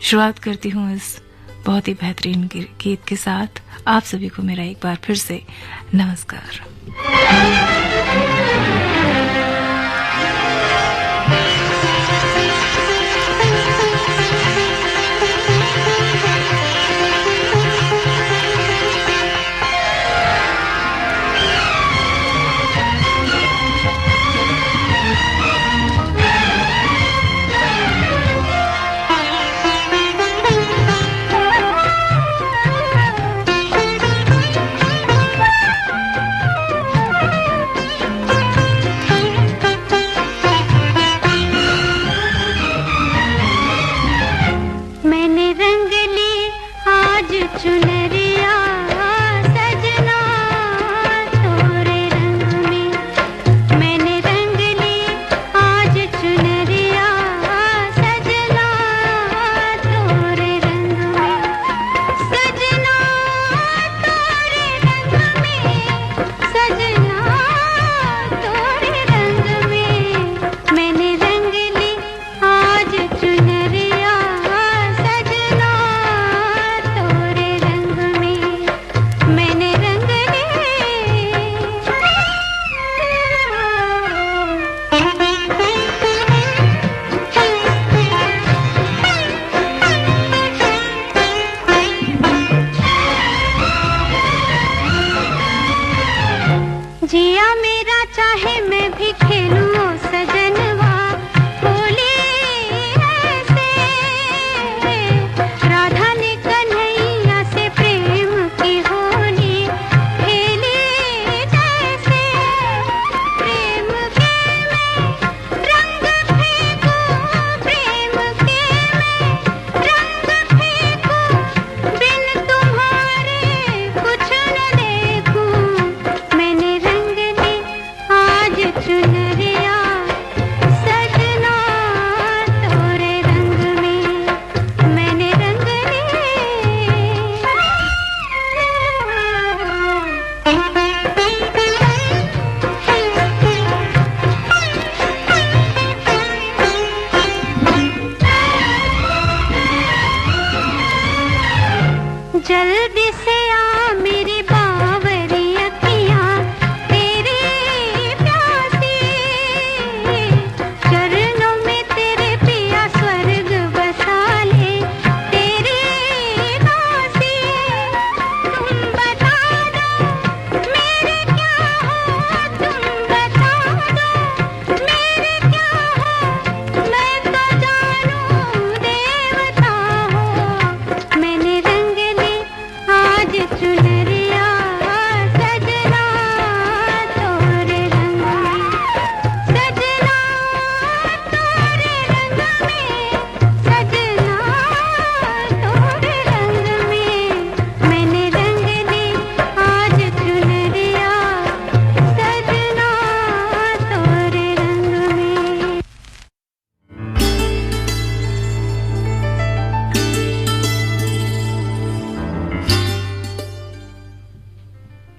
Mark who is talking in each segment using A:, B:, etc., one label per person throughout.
A: शुरुआत करती हूँ इस बहुत ही बेहतरीन गीत के साथ। आप सभी को मेरा एक बार फिर से नमस्कार।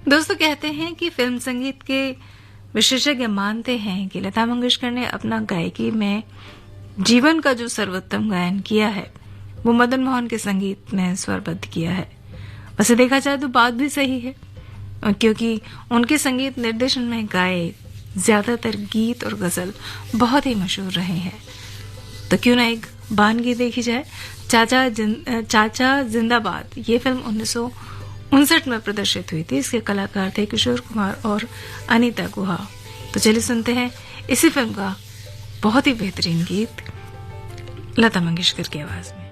A: दोस्तों, कहते हैं कि फिल्म संगीत के विशेषज्ञ मानते हैं कि लता मंगेशकर ने अपना गायकी में जीवन का जो सर्वोत्तम गायन किया है वो मदन मोहन के संगीत में स्वरबद्ध किया है। वैसे देखा जाए तो बात भी सही है, क्योंकि उनके संगीत निर्देशन में गाए ज्यादातर गीत और गजल बहुत ही मशहूर रहे हैं। तो क्यों ना एक बानगी देखी जाए। चाचा जिंदाबाद ये फिल्म 1959 में प्रदर्शित हुई थी। इसके कलाकार थे किशोर कुमार और अनीता गुहा। तो चलिए सुनते हैं इसी फिल्म का बहुत ही बेहतरीन गीत लता मंगेशकर की आवाज में।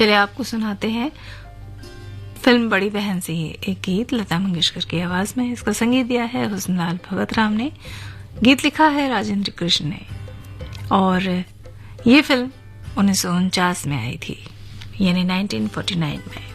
A: चलिए आपको सुनाते हैं फिल्म बड़ी बहन से ही एक गीत लता मंगेशकर की आवाज में। इसका संगीत दिया है हुस्नलाल भगवतराम ने, गीत लिखा है राजेंद्र कृष्ण ने, और ये फिल्म 1949 में आई थी, यानी 1949 में।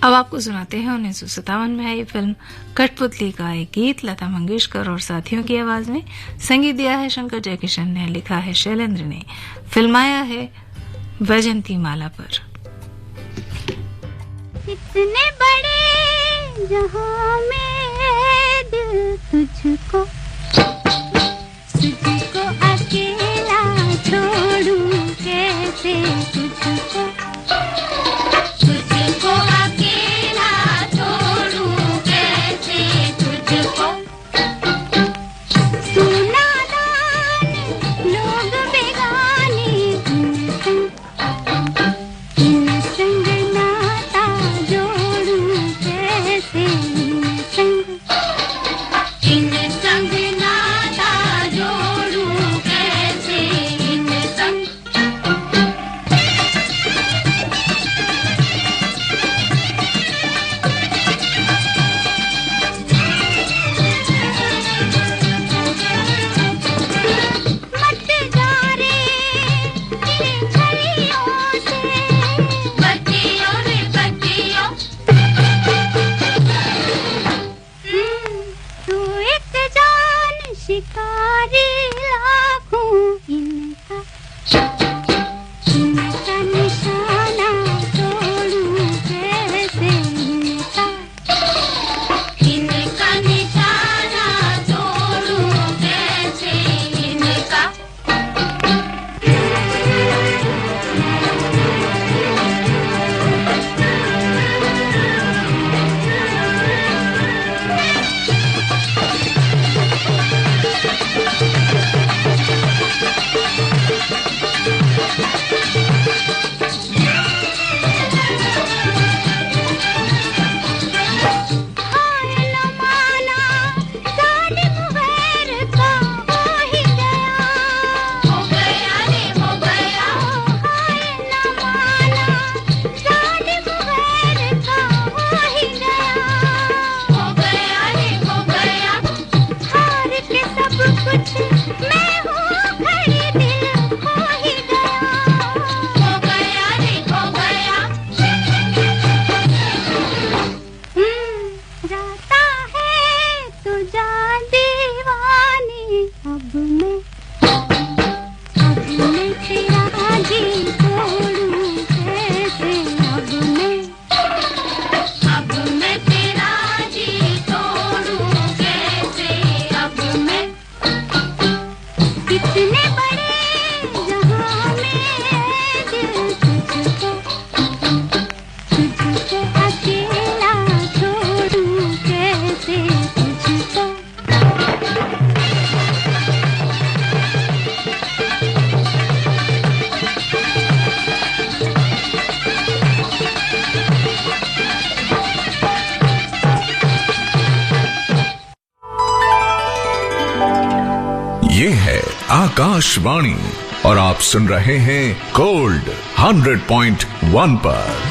A: अब आपको सुनाते हैं 1957 में आई फिल्म कठपुतली का एक गीत लता मंगेशकर और साथियों की आवाज में। संगीत दिया है शंकर जयकिशन ने, लिखा है शैलेंद्र ने, फिल्माया है वैजंती माला पर।
B: इतने बड़े जहां में दिल तुझको अकेला छोड़ूं कैसे, तुझको संग अब मैं तेरा जी तोड़ूं कैसे अब मैं तेरा जी तोड़ूं कैसे अब मैं कितने बड़े जहां में दिल तुझको अकेला छोड़ूं कैसे तुझको
C: ये है आकाशवाणी और आप सुन रहे हैं गोल्ड 100.1 पर।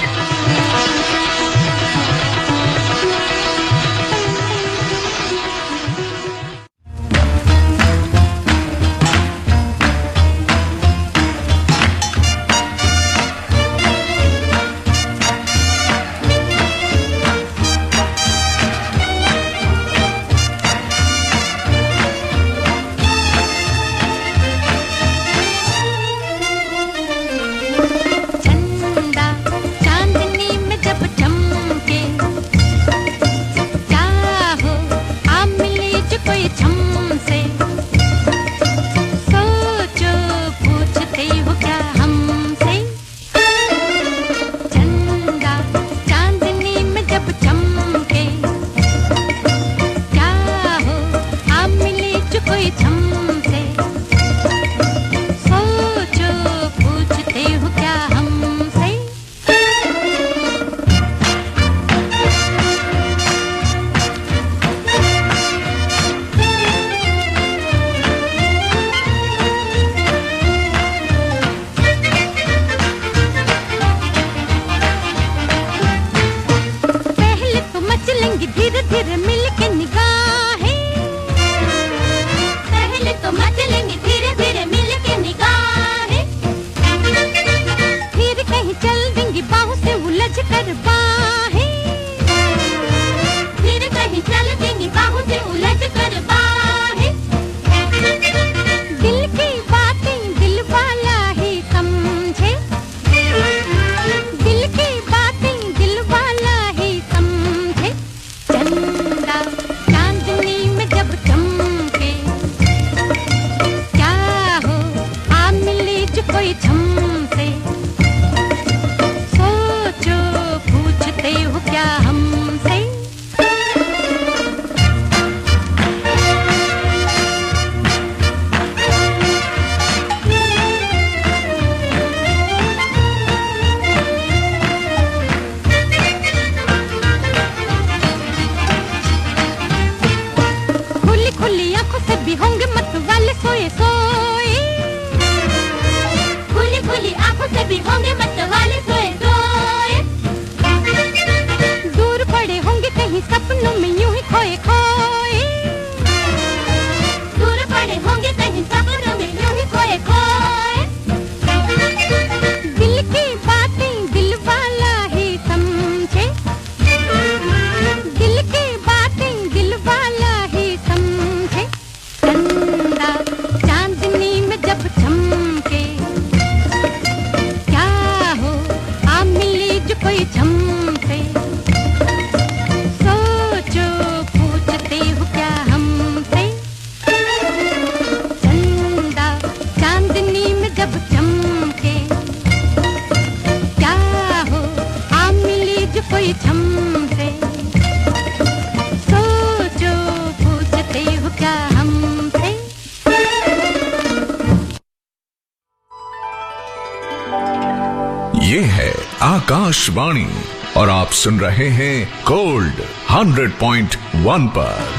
C: ये है आकाशवाणी और आप सुन रहे हैं गोल्ड 100.1 पर।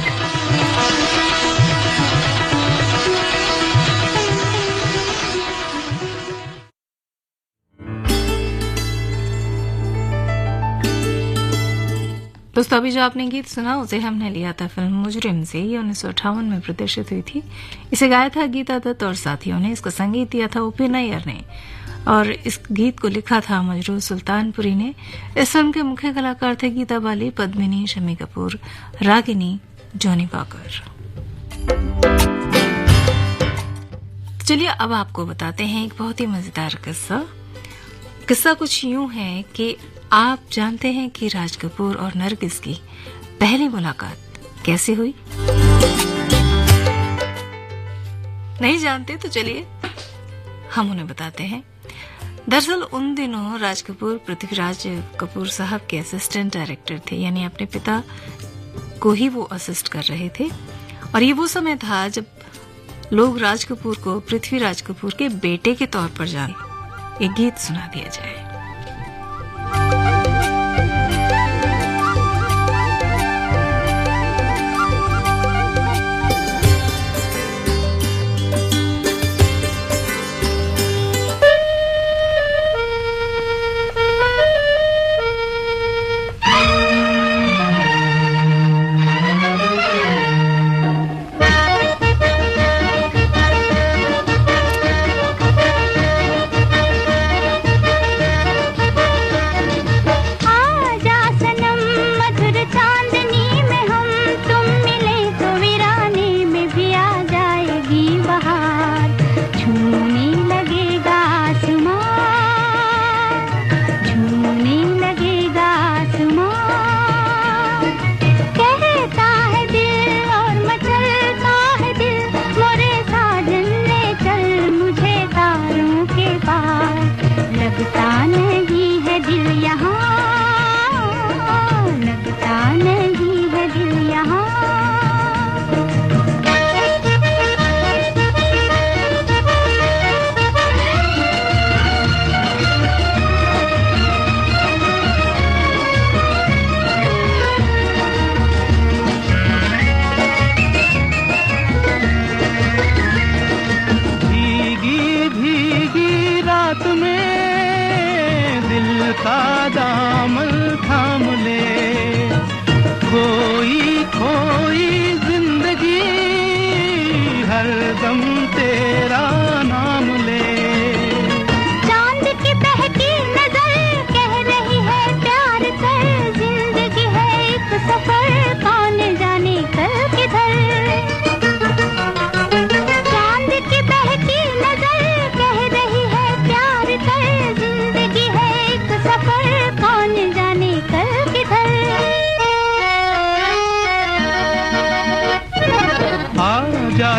A: दोस्तों अभी जो आपने गीत सुना उसे हमने लिया था फिल्म मुजरिम से। ये 1958 में प्रदर्शित हुई थी। इसे गाया था गीता दत्त और साथियों ने। इसका संगीत दिया था ओ.पी. नैयर ने और इस गीत को लिखा था मजरूह सुल्तानपुरी ने। इस फिल्म के मुख्य कलाकार थे गीता बाली, पद्मिनी, शम्मी कपूर, रागिनी, जॉनी वॉकर। तो चलिए अब आपको बताते हैं एक बहुत ही मजेदार किस्सा। किस्सा कुछ यूं है कि आप जानते हैं कि राज कपूर और नरगिस की पहली मुलाकात कैसे हुई? नहीं जानते तो चलिए हम उन्हें बताते हैं। दरअसल उन दिनों राज कपूर पृथ्वीराज कपूर साहब के असिस्टेंट डायरेक्टर थे, यानी अपने पिता को ही वो असिस्ट कर रहे थे। और ये वो समय था जब लोग राज कपूर को पृथ्वीराज कपूर के बेटे के तौर पर जाने। एक गीत सुना दिया जाए।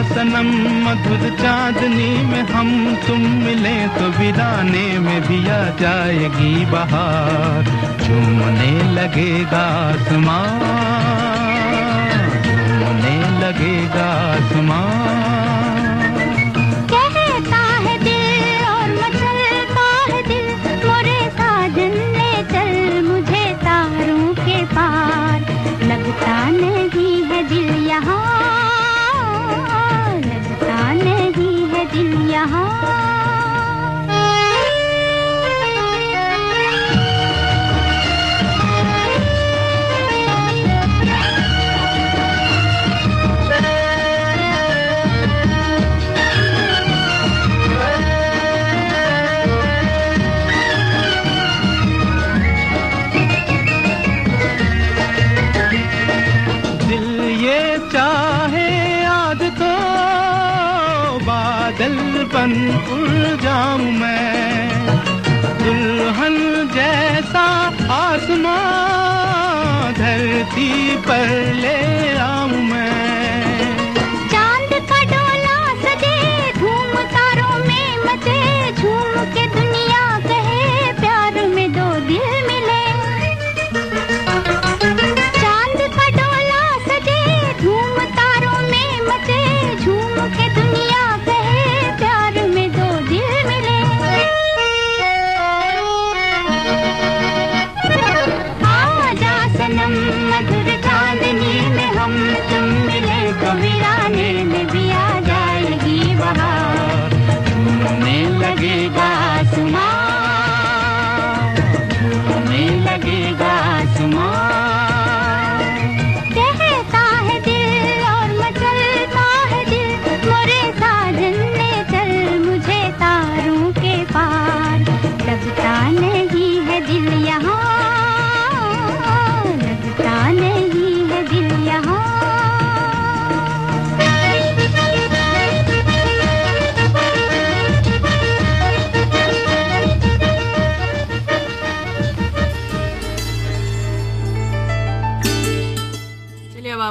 D: सनम मधुर चांदनी में हम तुम मिले तो वीराने में भी आ जाएगी बहार। झूमने लगेगा आसमां, झूमने लगेगा आसमां।
B: कहता है दिल और मचलता है दिल, मोरे साजन ले चल मुझे तारों के पार। लगता नहीं है दिल यहाँ, नहीं है दिल यहाँ।
D: दिल ये चाहे आज तो बादल बन उड़ जाऊं मैं, दुल्हन जैसा आसमां धरती पर ले आऊं मैं।
B: चांद का डोला सजे धूम तारों में मचे, झूम के दुनिया कहे प्यार में दो दिल मिले। चांद का डोला सजे धूम तारों में मचे, झूम के दुनिया मधुर चांदनी में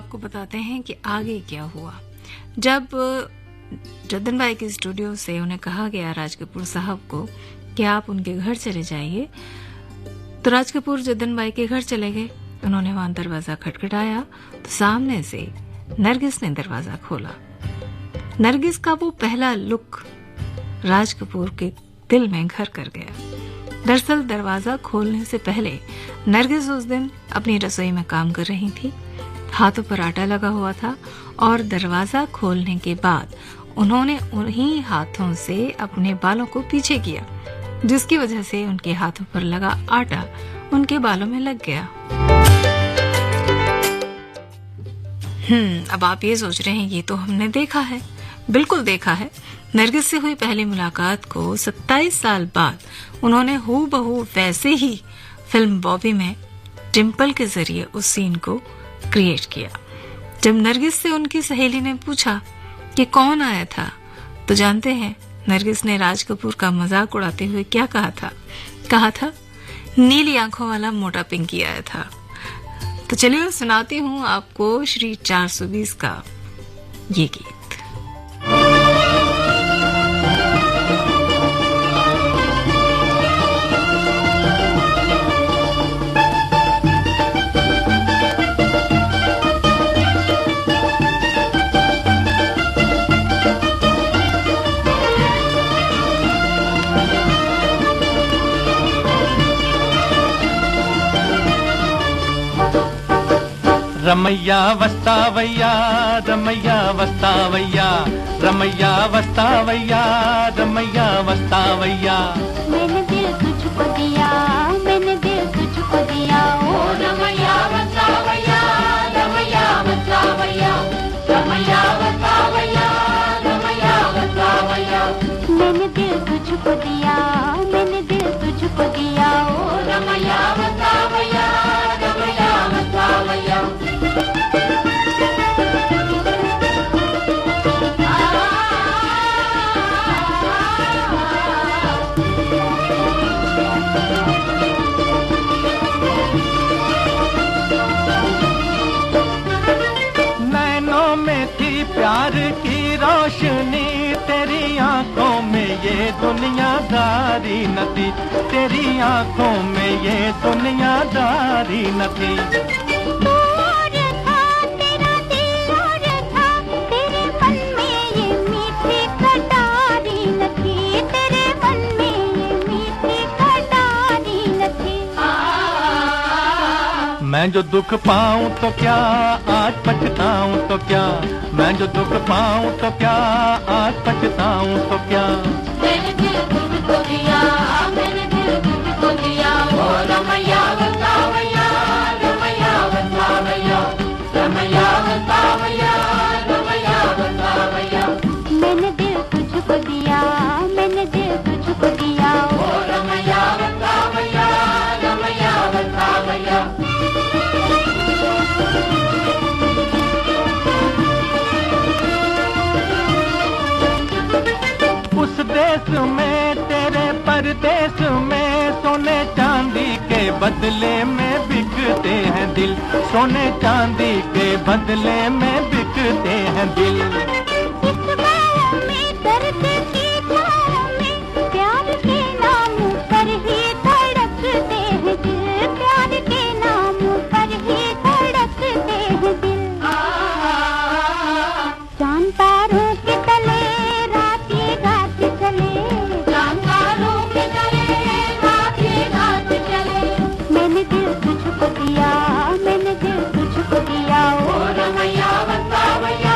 A: आपको बताते हैं कि आगे क्या हुआ। जब जद्दन भाई के स्टूडियो से उन्हें कहा गया राज कपूर साहब को कि आप उनके घर चले जाइए, तो राज कपूर जद्दन भाई के घर चले गए। उन्होंने वहां दरवाजा खटखटाया तो सामने से नरगिस ने दरवाजा खोला। नरगिस का वो पहला लुक राज कपूर के दिल में घर कर गया। दरअसल दरवाजा खोलने से पहले नरगिस उस दिन अपनी रसोई में काम कर रही थी। हाथों पर आटा लगा हुआ था और दरवाजा खोलने के बाद उन्होंने उन्हीं हाथों से अपने बालों को पीछे किया, जिसकी वजह से उनके हाथों पर लगा आटा उनके बालों में लग गया। अब आप ये सोच रहे हैं ये तो हमने देखा है। बिल्कुल देखा है। नरगिस से हुई पहली मुलाकात को 27 साल बाद उन्होंने हूबहू वैसे ही फिल्म बॉबी में डिम्पल के जरिए उस सीन को क्रिएट किया। जब नरगिस से उनकी सहेली ने पूछा कि कौन आया था, तो जानते हैं नरगिस ने राज कपूर का मजाक उड़ाते हुए क्या कहा था? कहा था नीली आंखों वाला मोटा पिंकी आया था। तो चलिए सुनाती हूँ आपको श्री 420 का ये गीत।
D: रमैया वस्तावैया, रमैया वस्तावैया, रमैया वस्तावैया, रमैया वस्तावैया।
B: मैंने दिल तुझको दिया, मैंने दिल तुझको दिया, ओ रमैया वस्तावैया, रमैया वस्तावैया, रमैया वस्तावैया, रमैया वस्तावैया। मैंने दिल तुझको दिया, मैंने दिल तुझको दिया, ओ रमैया वस्तावैया, रमैया वस्तावैया।
D: नैनों में थी प्यार की रोशनी, तेरी आंखों में ये दुनियादारी न थी, तेरी आंखों में ये दुनियादारी न थी। मैं जो दुख पाऊं तो क्या, आज पछताऊं तो क्या, मैं जो दुख पाऊं तो क्या, आज पछताऊं तो क्या।
B: मैंने दिल तुझको दिया, मैंने दिल तुझको दिया, ओ रमैया वस्तावैया, रमैया वस्तावैया, रमैया वस्तावैया, रमैया वस्तावैया। मैंने दिल तुझको दिया, मैंने दिल तुझको दिया, ओ रमैया वस्तावैया, रमैया वस्तावैया।
D: उस देश में तेरे परदेश में सोने चांदी के बदले में बिकते हैं दिल, सोने चांदी के बदले में बिकते हैं दिल।
B: इस गाँव में दर्द की छाँव में प्यार के नाम पर ही धड़कते हैं दिल, प्यार के नाम पर ही धड़कते हैं दिल। चांद तारों के तले रात ये रात चले, चांद तारों के तले रात ये रात चले। मैंने दिल तुझको दिया, मैंने दिल तुझको दिया, ओ रमैया वस्तावैया,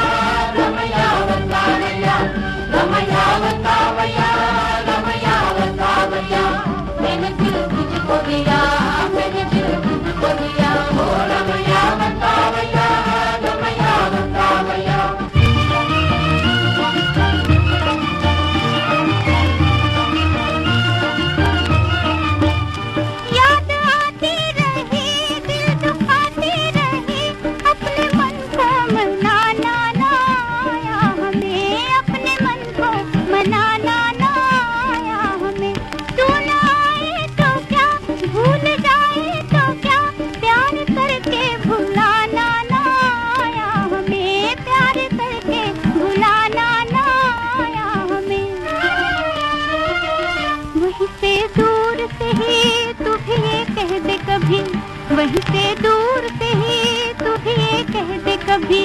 B: वहीं से दूर से ही तू भी ये कह दे कभी,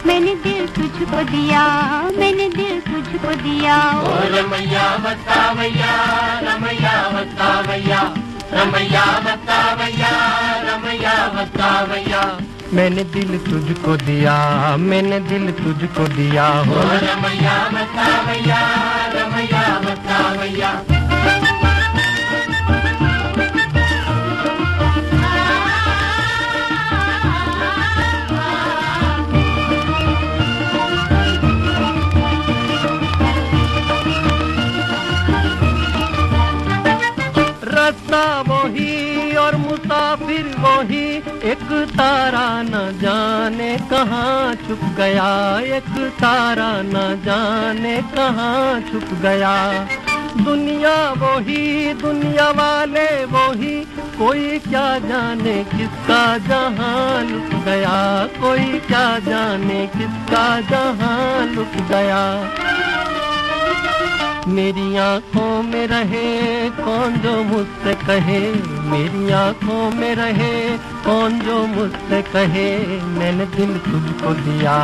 B: मैंने दिल तुझको दिया, मैंने दिल तुझको दिया।
D: ओ रमैया बतावैया, रमैया बतावैया, रमैया बतावैया, रमैया बतावैया, मैंने दिल तुझको दिया, मैंने दिल तुझको दिया। हो रमैया बतावैया, रमैया बतावैया। रास्ता वही और मुसाफिर वही, एक तारा न जाने कहाँ छुप गया, एक तारा न जाने कहाँ छुप गया। दुनिया वही, दुनिया वाले वही, कोई क्या जाने किसका जहां लुट गया, कोई क्या जाने किसका जहां लुट गया। मेरी आँखों में रहे कौन जो मुझसे कहे, मेरी आँखों में रहे कौन जो मुझसे कहे, मैंने दिल तुझको दिया,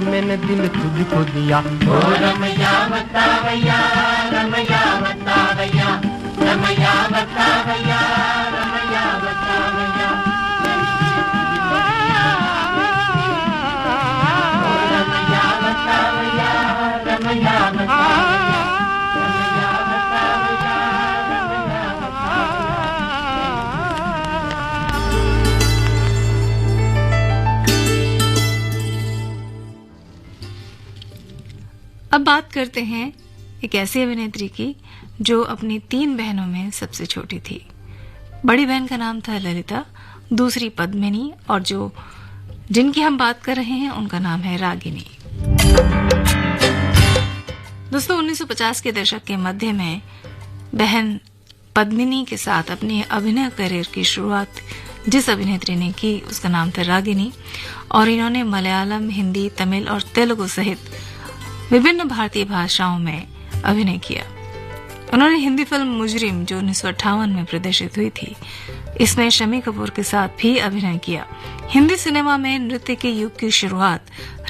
D: मैंने दिल तुझको दिया। ओ रमैया बतावैया, रमैया बतावैया, रमैया बतावैया, रमैया बतावैया। ओ रमैया बतावैया, रमैया बतावैया।
A: अब बात करते हैं एक ऐसी अभिनेत्री की जो अपनी 3 बहनों में सबसे छोटी थी। बड़ी बहन का नाम था ललिता, दूसरी पद्मिनी, और जो जिनकी हम बात कर रहे हैं उनका नाम है रागिनी। दोस्तों 1950 के दशक के मध्य में बहन पद्मिनी के साथ अपने अभिनय करियर की शुरुआत जिस अभिनेत्री ने की उसका नाम था रागिनी, और इन्होंने मलयालम, हिंदी, तमिल और तेलुगु सहित विभिन्न भारतीय भाषाओं में अभिनय किया। उन्होंने हिंदी फिल्म मुजरिम जो 1958 में प्रदर्शित हुई थी, इसमें शम्मी कपूर के साथ भी अभिनय किया। हिंदी सिनेमा में नृत्य के युग की शुरुआत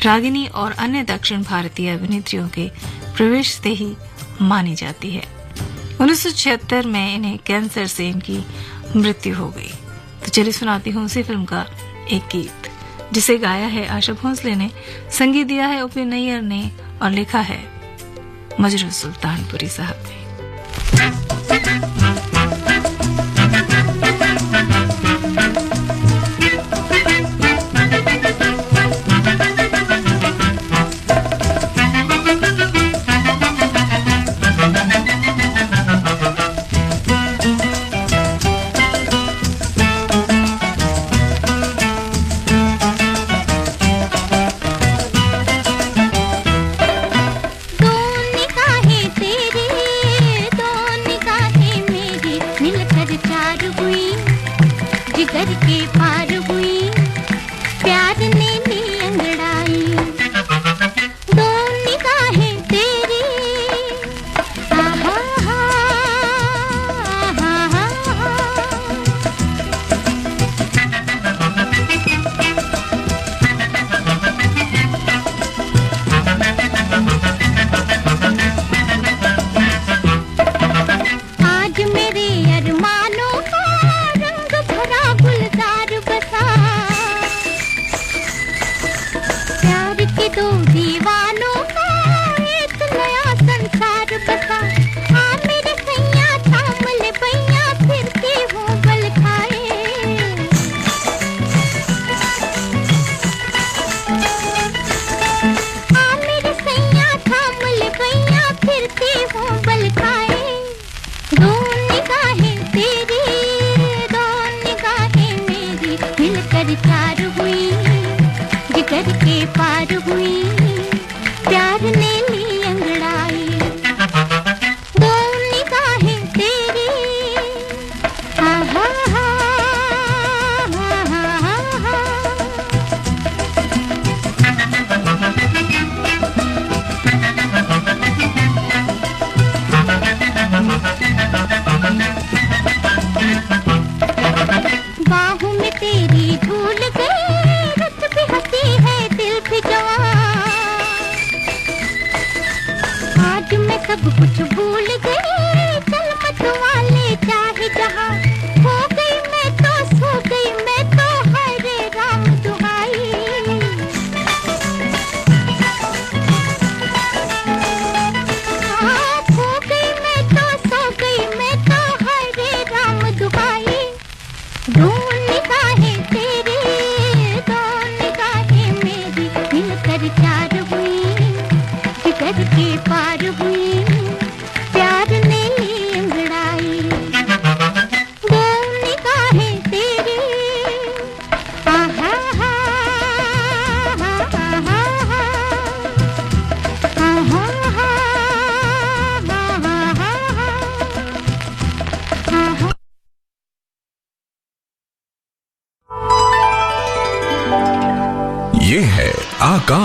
A: रागिनी और अन्य दक्षिण भारतीय अभिनेत्रियों के प्रवेश से ही मानी जाती है। 1976 में इन्हें कैंसर से इनकी मृत्यु हो गई। तो चलिए सुनाती हूँ उसी फिल्म का एक गीत जिसे गाया है आशा भोसले ने, संगीत दिया है ओ.पी. नैयर ने और लिखा है मजरू सुल्तानपुरी साहब ने।
B: बाहों में तेरी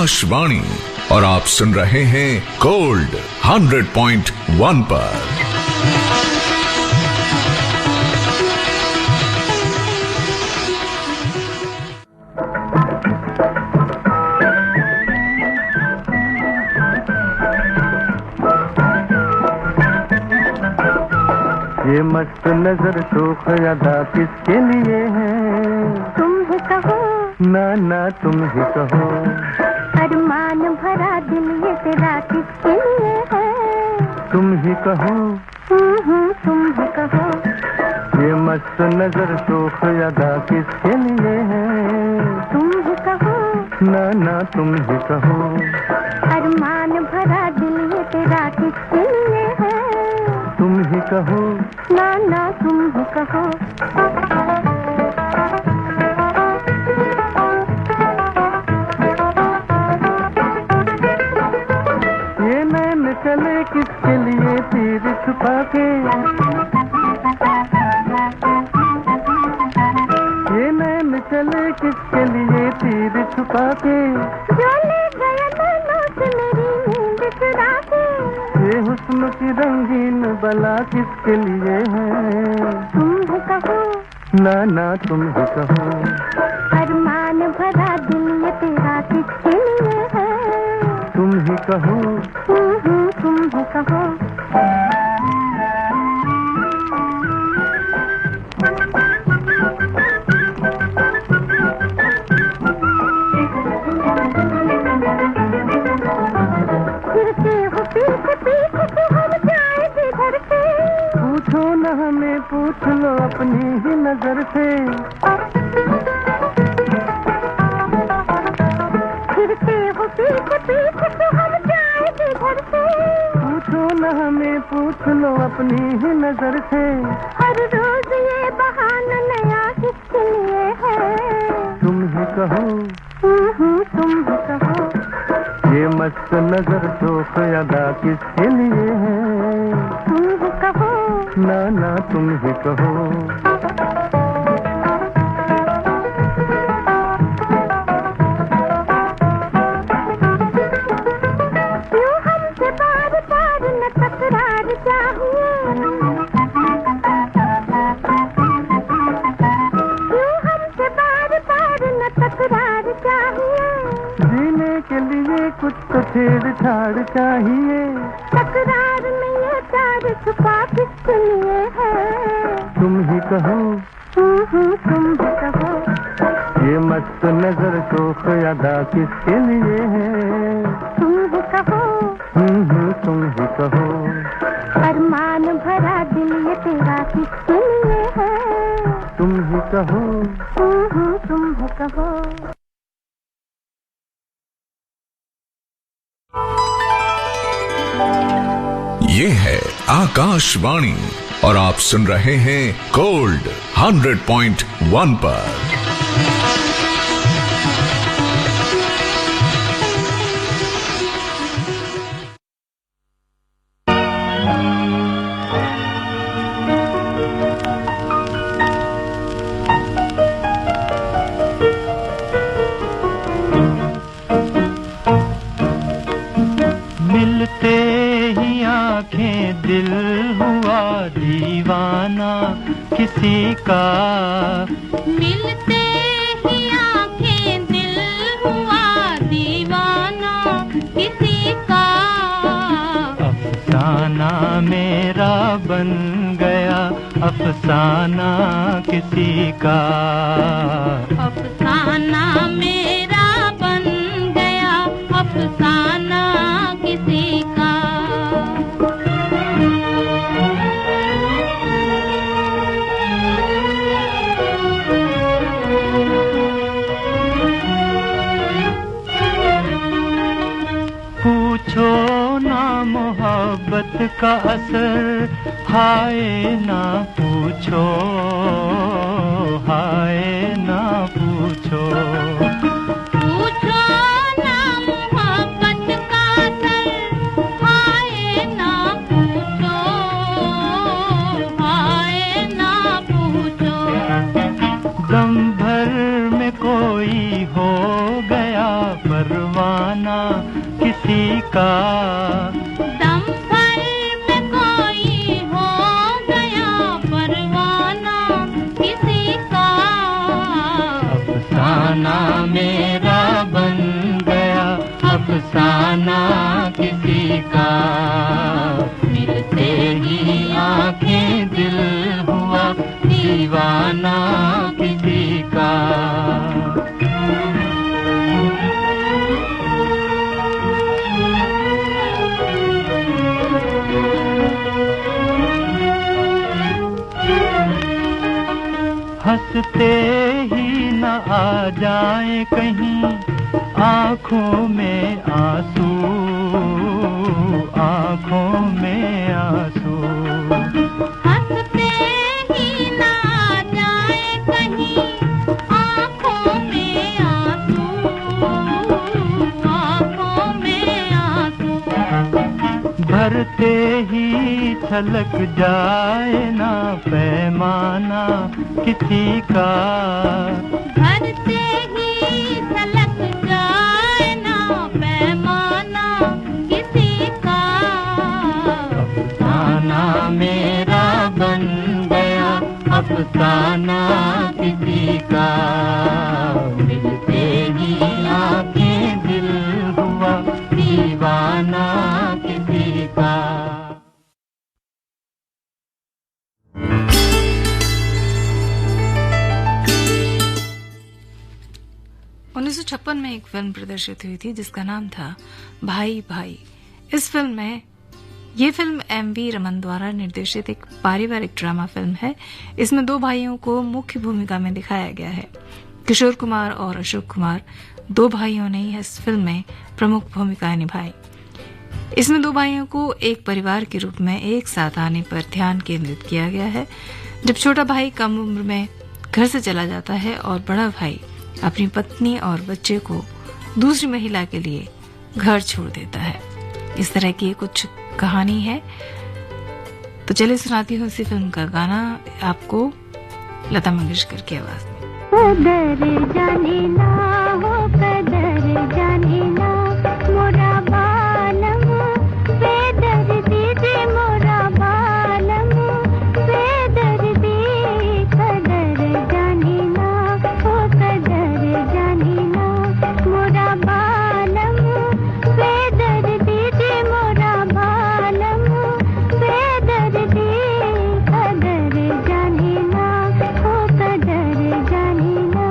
C: आकाशवाणी और आप सुन रहे हैं गोल्ड 100.1 पर।
D: ये मस्त नजर शोख अदा किसके लिए है?
B: तुम ही कहो
D: ना ना तुम ही कहो।
B: अरमान भरा दिल ये तेरा किसके लिए है?
D: तुम ही कहो
B: तुम ही कहो।
D: ये मस्त नजर शोख अदा किसके लिए है?
B: तुम ही कहो
D: ना ना तुम ही कहो।
B: अरमान भरा दिल ये तेरा किसके लिए है?
D: तुम ही कहो
B: ना ना तुम ही कहो।
D: ये नैन चले किसके लिए तीर छुपा के? ये नैन चले किसके लिए तीर छुपा के?
B: जो ले गया नैनों से मेरी नींद चुरा के।
D: ये हुस्न की रंगीन बला किसके लिए है?
B: तुम ही कहो
D: ना ना तुम ही कहो।
B: अरमान भरा दिल ये तेरा किसके लिए है?
D: तुम ही कहो
B: तुम ही कहो। फिरते हो पीछे पीछे तो हम जाए जिधर से।
D: पूछो न हमें पूछ लो अपनी ही नजर से।
B: फिरते हो पीछे पीछे तो हम जाए जिधर से।
D: पूछो न हमें पूछ लो अपनी ही नजर से।
B: हर रोज ये बहाना नया किसके लिए है?
D: तुम ही कहो
B: तुम ही कहो।
D: ये मस्त नजर शोख अदा किसके लिए है?
B: तुम ही कहो
D: ना ना तुम ही कहो।
B: क्यों हमसे बार बार न तकरार चाहिए? क्यों हमसे बार बार न तकरार चाहिए?
D: जीने के लिए कुछ तो छेड़छाड़ चाहिए।
B: तकरार में ये प्यार छुपा किसके लिए है?
D: तुम ही कहो
B: तुम ही कहो।
D: ये मस्त नजर शोख अदा किसके लिए है?
B: तुम ही कहो
D: तुम ही कहो।
B: अरमान भरा दिल ये तेरा किसके लिए है?
D: तुम ही कहो
B: तुम ही कहो।
C: ये है आकाशवाणी और आप सुन रहे हैं गोल्ड 100.1 पर।
D: मिलते ही आंखें दिल हुआ दीवाना किसी का।
B: मिलते ही आंखें दिल हुआ दीवाना किसी का।
D: अफसाना मेरा बन गया अफसाना किसी का।
B: अफसाना मेरा बन गया अफसाना किसी का।
D: पूछो ना मोहब्बत का असर हाय ना पूछो हाय ना पूछो।
B: पूछो ना मोहब्बत का असर हाय ना पूछो हाय ना पूछो।
D: दम भर में कोई हो गया परवाना दीवाना किसी का।
B: दम भर में कोई हो गया परवाना किसी का।
D: अफसाना मेरा बन गया अफसाना किसी का। मिलते ही आंखें दिल हुआ दीवाना किसी का। हंसते ही न आ जाए कहीं आँखों में आंसू, आँखों में आंसू।
B: हंसते ही न आ जाए कहीं आँखों में आंसू, आँखों में आंसू।
D: भरते ही छलक जाए ना पैमाना किसी का।
B: भरते ही छलक जाए ना पैमाना किसी का।
D: अफसाना मेरा बन गया अफसाना किसी का। मिलते ही आंखें दिल हुआ दीवाना किसी का।
A: 1956 में एक फिल्म प्रदर्शित हुई थी जिसका नाम था भाई भाई। इस फिल्म में ये फिल्म एम.वी. रमन द्वारा निर्देशित एक पारिवारिक ड्रामा फिल्म है। इसमें दो भाइयों को मुख्य भूमिका में दिखाया गया है। किशोर कुमार और अशोक कुमार दो भाइयों ने इस फिल्म में प्रमुख भूमिकाएं निभाई। इसमें दो भाइयों को एक परिवार के रूप में एक साथ आने पर ध्यान केंद्रित किया गया है। जब छोटा भाई कम उम्र में घर से चला जाता है और बड़ा भाई अपनी पत्नी और बच्चे को दूसरी महिला के लिए घर छोड़ देता है। इस तरह की कुछ कहानी है। तो चलिए सुनाती हूँ इसी फिल्म का गाना आपको लता मंगेशकर की आवाज में।
B: कदर जाने ना हो कदर जाने ना मोरा बालम बेदर्दी जे मोरा बालम बेदर्दी। कदर जाने ना हो कदर जाने ना मोरा बालम बेदर्दी जे मोरा बालम बेदर्दी। कदर जाने ना हो कदर जाने ना।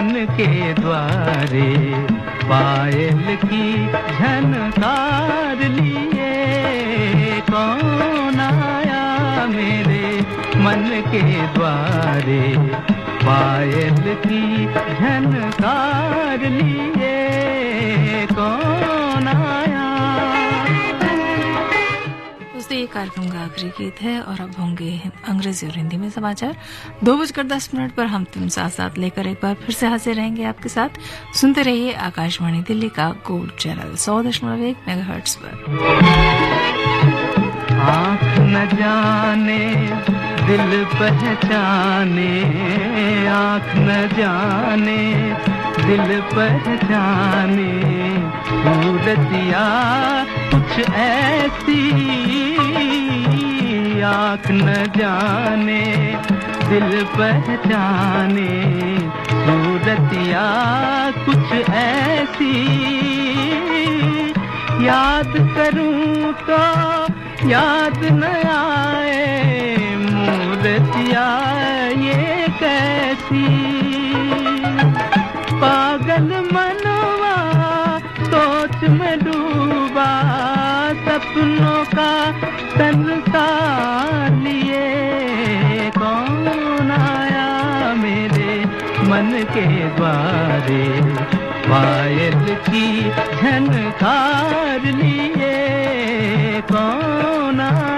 D: मन के द्वारे पायल की झनकार लिए कौन आया मेरे मन के द्वारे पायल की झनकार लिए कौन आया।
A: दोस्तों ये कार्यक्रम का आखिरी गीत है और अब होंगे अंग्रेजी और हिंदी में समाचार। 2:10 पर हम तुम साथ साथ लेकर एक बार फिर से हाजिर रहेंगे आपके साथ। सुनते रहिए आकाशवाणी दिल्ली का गोल्ड चैनल 100.1 मेगाहर्ट्ज पर।
D: आँख न जाने दिल पहचाने, आँख न जाने दिल पहचाने, सूरतिया कुछ ऐसी आँख न जाने दिल पहचाने, सूरतिया कुछ ऐसी याद करूं तो याद न आए मूर्तिया ये कैसी। पागल मनवा सोच में डूबा, सपनों का संसार लिए कौन आया मेरे मन के द्वारे पायल की झनकार लिए कौन आया।